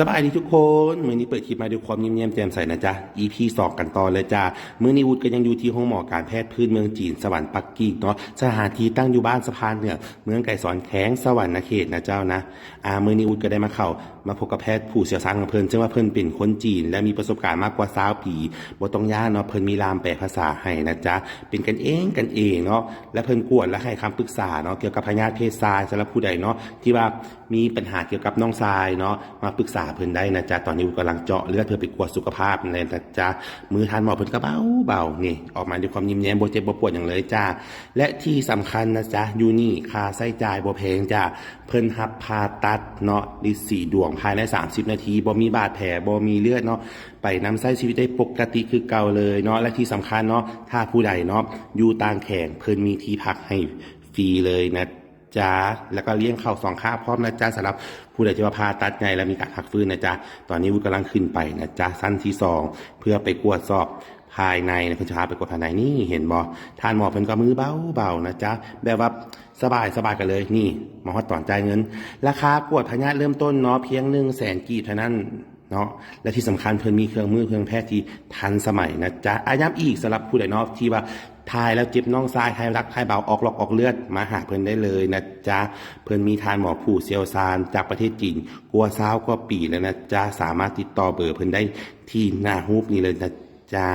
สบายดีทุกคนมื้อนี้เปิดคลิปมาด้วยความเงียบๆแจ่มใสนะจ๊ะ EP 2กันต่อเลยจ้ามื้อนี้วุฒิก็ยังอยู่ที่ห้องหมอการแพทย์พื้นเมืองจีนสวรรค์ปักกิ่งเนาะสถานที่ตั้งอยู่บ้านสะพานเหนือเมืองไก่สอนแข้งสวรรค์เขตนะเจ้านะมื้อนี้วุฒิก็ได้มาพบกับแพทย์ผู้เชี่ยวชาญของเพิ่นซึ่งว่าเพิ่นเป็นคนจีนและมีประสบการณ์มากกว่า20ปีบ่ต้องย่านเนาะเพิ่นมีล่ามแปลภาษาให้นะจ๊ะเป็นกันเองเนาะและเพิ่นกวดและให้คำปรึกษาเนาะเกี่ยวกับพยาธิเพศชายสำหรับผู้ใดเนาะที่ว่ามีปัญหาเกี่ยวกับน้องชายเนาะมาปรึกษาเพิ่นได้นะจ๊ะตอนนี้กำลังเจาะเลือดเพื่อไปกวดสุขภาพเลยนะจ๊ะมือทานหมอเพิ่นก็เบานี่ออกมาด้วยความยิ้มแย้มบ่เจ็บบ่ปวดอย่างเลยจ้าและที่สำคัญนะจ๊ะอยู่นี่ค่าใช้จ่ายบ่แพงจ้าเพิ่นรับผ่าตัดเนาะลิสีดวงภายใน30นาทีบ่มีบาดแผลบ่มีเลือดเนาะไปนำใช้ชีวิตได้ปกติคือเก่าเลยเนาะและที่สำคัญเนาะถ้าผู้ใดเนาะอยู่ต่างแขงเพิ่นมีที่พักให้ฟรีเลยนะจ้าแล้วก็เลี้ยงข้าว2ค่าพร้อมนะจ้าสำหรับผู้ใดที่ว่าผ่าตัดไงแล้วมีการพักฟื้นนะจ๊ะตอนนี้วุฒิกำลังขึ้นไปนะจ๊ะชั้นที่2เพื่อไปกวดสอบภายในนะเพิ่นจะพาไปกวดภายในนี่เห็นบ่ทานหมอเพิ่นก็มือเบานะจ๊ะแบบว่าสบายกันเลยนี่หมอฮอดตอนจ่ายเงินราคากวดพยาธิเริ่มต้นเนาะเพียง100,000 กีบเท่านั้นเนาะและที่สำคัญเพิ่นมีเครื่องมือเครื่องแพทย์ที่ทันสมัยนะจ๊ะย้ำอีกสำหรับผู้ใดเนาะที่ว่าทายแล้วเจ็บน่องซ้ายทายรักทายเบาออกหลอกออกเลือดมาหาเพิ่นได้เลยนะจ๊ะเพิ่นมีทานหมอผู้เชี่ยวชาญจากประเทศจีนกว่า20 กว่าปีแล้วนะจ๊ะสามารถติดต่อเบอร์เพิ่นได้ที่หน้ารูปนี้เลยนะจ๊ะ